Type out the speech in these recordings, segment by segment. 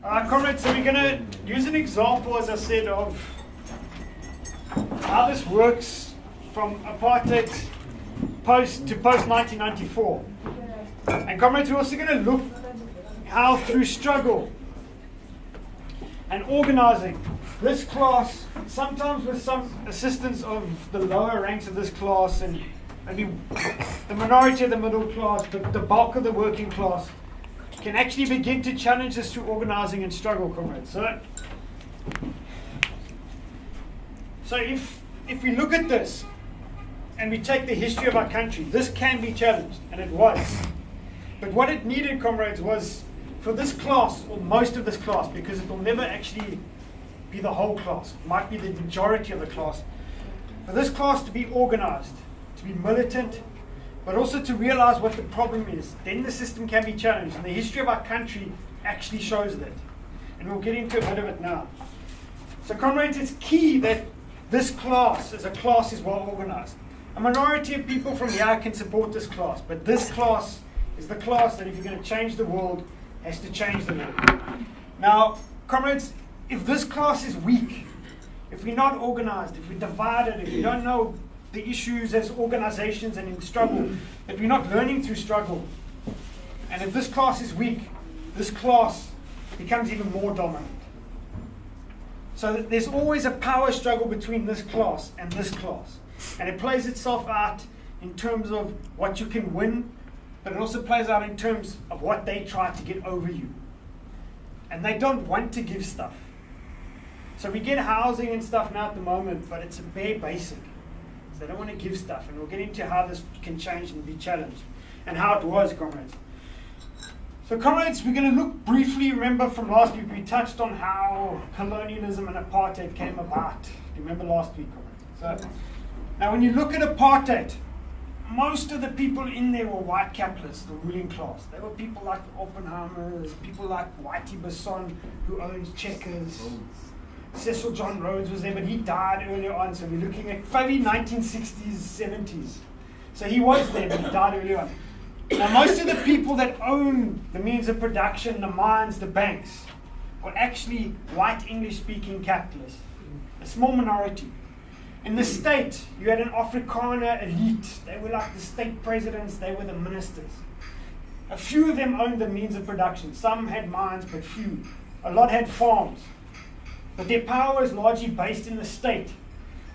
Comrades, so we're going to use an example, as I said, of how this works from apartheid post 1994. And comrades, we're also going to look how through struggle and organizing, this class, sometimes with some assistance of the lower ranks of this class and maybe the minority of the middle class, but the bulk of the working class, can actually begin to challenge us through organizing and struggle, comrades. So if we look at this and we take the history of our country, this can be challenged, and it was. But what it needed, comrades, was for this class, or most of this class, because it will never actually be the whole class, it might be the majority of the class, for this class to be organized, to be militant, but also to realize what the problem is. Then the system can be challenged. And the history of our country actually shows that. And we'll get into a bit of it now. So comrades, it's key that this class as a class is well organized. A minority of people from here can support this class, but this class is the class that if you're going to change the world, has to change the world. Now, comrades, if this class is weak, if we're not organized, if we're divided, if we don't know the issues as organizations and in struggle, that we're not learning through struggle, and if this class is weak, this class becomes even more dominant. So there's always a power struggle between this class and this class, and it plays itself out in terms of what you can win, but it also plays out in terms of what they try to get over you. And they don't want to give stuff. So we get housing and stuff now at the moment, but it's a bare basic. They don't want to give stuff, and we'll get into how this can change and be challenged, and how it was, comrades. So comrades, we're going to look briefly, remember from last week, we touched on how colonialism and apartheid came about. Do you remember last week, comrades? So, now when you look at apartheid, most of the people in there were white capitalists, the ruling class. They were people like the Oppenheimers, people like Whitey Basson, who owns Checkers. Cecil John Rhodes was there, but he died earlier on, so we're looking at maybe 1960s, 70s. So he was there, but he died earlier on. Now, most of the people that own the means of production, the mines, the banks, were actually white English-speaking capitalists, a small minority. In the state, you had an Afrikaner elite. They were like the state presidents, they were the ministers. A few of them owned the means of production. Some had mines, but few. A lot had farms. But their power is largely based in the state.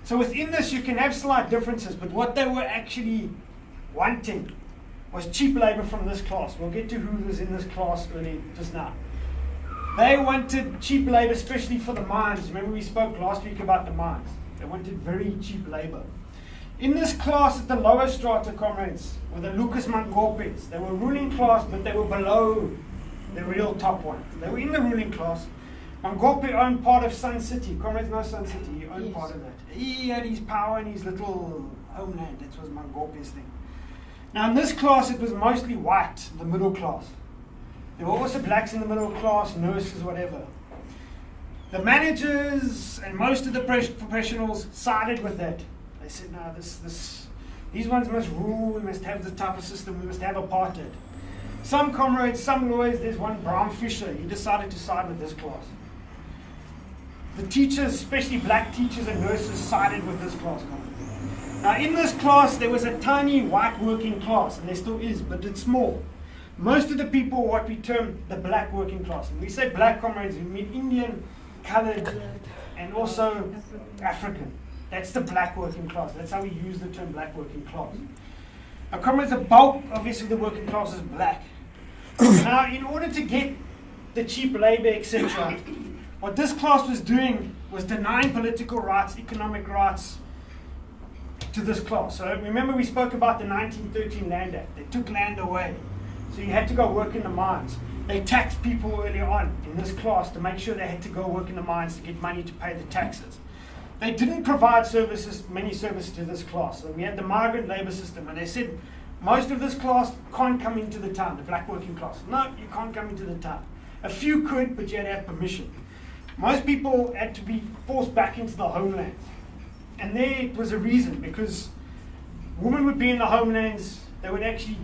So within this, you can have slight differences, but what they were actually wanting was cheap labor from this class. We'll get to who was in this class early just now. They wanted cheap labor, especially for the mines. Remember we spoke last week about the mines. They wanted very cheap labor. In this class at the lower strata, comrades, were the Lucas Mangopes. They were ruling class, but they were below the real top ones. They were in the ruling class. Mangope owned part of Sun City. Comrades know Sun City. He owned part of that. He had his power in his little homeland. That was Mangope's thing. Now in this class, it was mostly white, the middle class. There were also blacks in the middle class, nurses, whatever. The managers and most of the professionals sided with that. They said, no, these ones must rule. We must have this type of system. We must have apartheid. Some comrades, some lawyers, there's one, Brown Fisher, he decided to side with this class. The teachers, especially black teachers and nurses, sided with this class. Now in this class, there was a tiny white working class, and there still is, but it's small. Most of the people are what we term the black working class. And we say black, comrades, we mean Indian, colored, and also African. That's the black working class. That's how we use the term black working class. Now comrades, the bulk, obviously the working class is black. Now in order to get the cheap labor, etc., what this class was doing was denying political rights, economic rights to this class. So remember we spoke about the 1913 Land Act. They took land away. So you had to go work in the mines. They taxed people earlier on in this class to make sure they had to go work in the mines to get money to pay the taxes. They didn't provide many services to this class. So we had the migrant labor system, and they said most of this class can't come into the town, the black working class. No, you can't come into the town. A few could, but you had to have permission. Most people had to be forced back into the homelands. And there was a reason, because women would be in the homelands, they would actually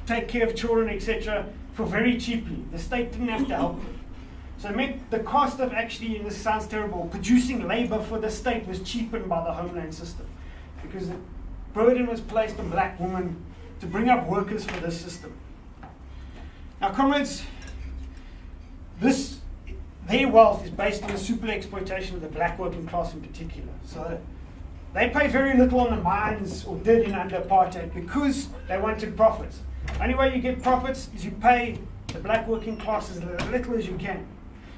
take care of children, etc., for very cheaply. The state didn't have to help them. So it meant the cost of actually, and this sounds terrible, producing labor for the state was cheapened by the homeland system, because the burden was placed on black women to bring up workers for this system. Now, comrades, their wealth is based on the super exploitation of the black working class in particular. So they pay very little on the mines, or did in under apartheid, because they wanted profits. The only way you get profits is you pay the black working class as little as you can.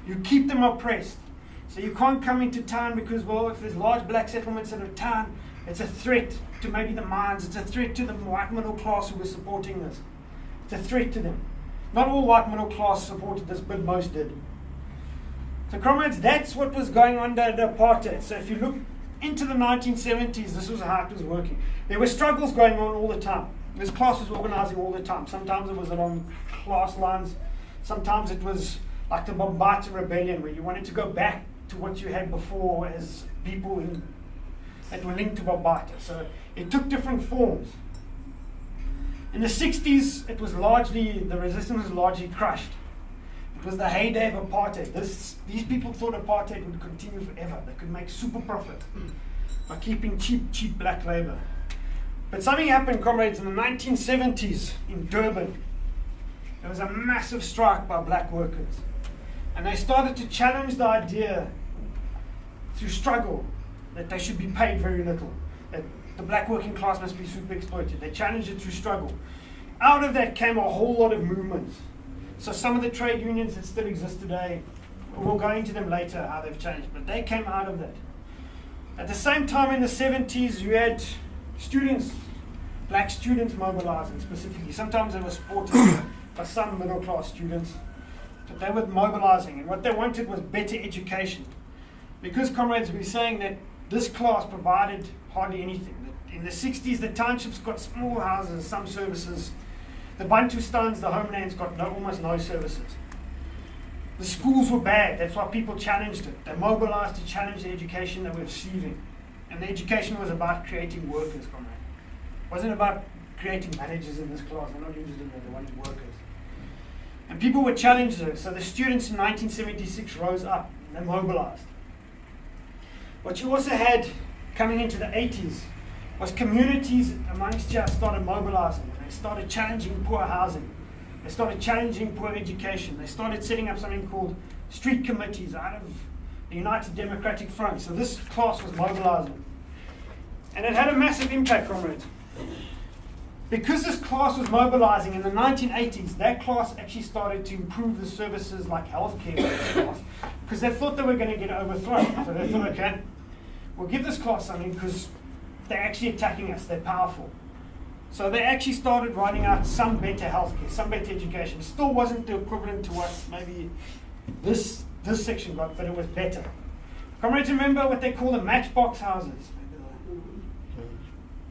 You keep them oppressed. So you can't come into town because, well, if there's large black settlements in a town, it's a threat to maybe the mines, it's a threat to the white middle class who were supporting this. It's a threat to them. Not all white middle class supported this, but most did. So comrades, that's what was going on under apartheid. So if you look into the 1970s, this was how it was working. There were struggles going on all the time. This class was organizing all the time. Sometimes it was along class lines. Sometimes it was like the Bombata Rebellion, where you wanted to go back to what you had before as people that were linked to Bombata. So it took different forms. In the 60s, the resistance was largely crushed. It was the heyday of apartheid. These people thought apartheid would continue forever. They could make super profit by keeping cheap black labor. But something happened, comrades, in the 1970s in Durban. There was a massive strike by black workers. And they started to challenge the idea through struggle that they should be paid very little, that the black working class must be super exploited. They challenged it through struggle. Out of that came a whole lot of movements. So some of the trade unions that still exist today, we'll go into them later, how they've changed, but they came out of that. At the same time in the 70s, you had students, black students mobilizing specifically. Sometimes they were supported by some middle class students, but they were mobilizing, and what they wanted was better education. Because, comrades, we're saying that this class provided hardly anything. In the 60s, the townships got small houses, some services. The Bantustans, the homelands, got almost no services. The schools were bad. That's why people challenged it. They mobilized to challenge the education they were receiving. And the education was about creating workers, comrade. It wasn't about creating managers in this class. They're not interested in that. They wanted workers. And people were challenged it. So the students in 1976 rose up and they mobilized. What you also had coming into the 80s was communities amongst you started mobilizing. They started challenging poor housing. They started challenging poor education. They started setting up something called street committees out of the United Democratic Front. So this class was mobilizing. And it had a massive impact, comrades. Because this class was mobilizing in the 1980s, that class actually started to improve the services like healthcare for this class, because they thought they were going to get overthrown. So they thought, okay, we'll give this class something because they're actually attacking us, they're powerful. So they actually started writing out some better healthcare, some better education. It still wasn't the equivalent to what maybe this section got, but it was better. Comrades, remember what they call the matchbox houses?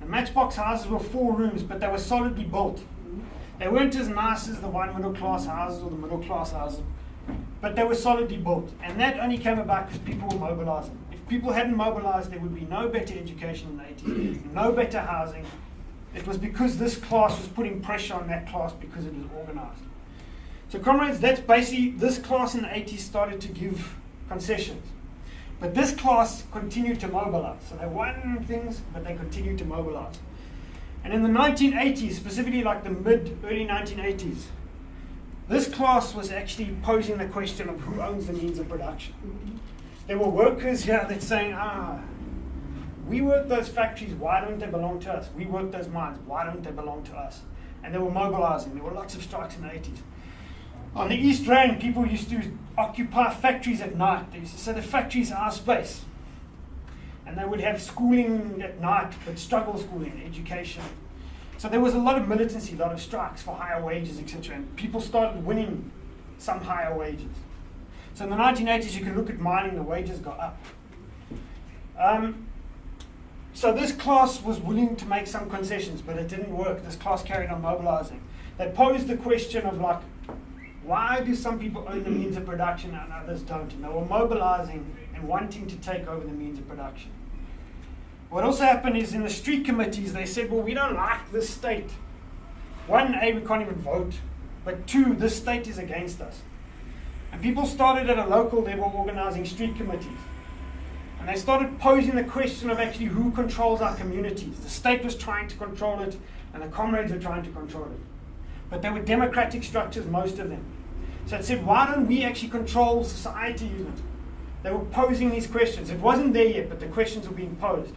The matchbox houses were 4 rooms, but they were solidly built. They weren't as nice as the white middle class houses or the middle class houses, but they were solidly built. And that only came about because people were mobilizing. If people hadn't mobilized, there would be no better education in the 80s, no better housing. It was because this class was putting pressure on that class because it was organized. So comrades, that's basically, this class in the 80s started to give concessions. But this class continued to mobilize. So they won things, but they continued to mobilize. And in the 1980s, specifically like the early 1980s, this class was actually posing the question of who owns the means of production. There were workers here that saying, we work those factories, why don't they belong to us? We work those mines, why don't they belong to us? And they were mobilizing. There were lots of strikes in the 80s. On the East Rand, people used to occupy factories at night. They used to say the factories are our space. And they would have schooling at night, but struggle schooling, education. So there was a lot of militancy, a lot of strikes for higher wages, etc. And people started winning some higher wages. So in the 1980s, you can look at mining, the wages got up. So this class was willing to make some concessions, but it didn't work. This class carried on mobilizing. They posed the question of like, why do some people own the means of production and others don't? And they were mobilizing and wanting to take over the means of production. What also happened is in the street committees, they said, well, we don't like this state. 1, we can't even vote. But 2, this state is against us. And And people started at a local level organizing street committees. And they started posing the question of actually who controls our communities. The state was trying to control it, and the comrades were trying to control it. But they were democratic structures, most of them. So it said, why don't we actually control society even? They were posing these questions. It wasn't there yet, but the questions were being posed.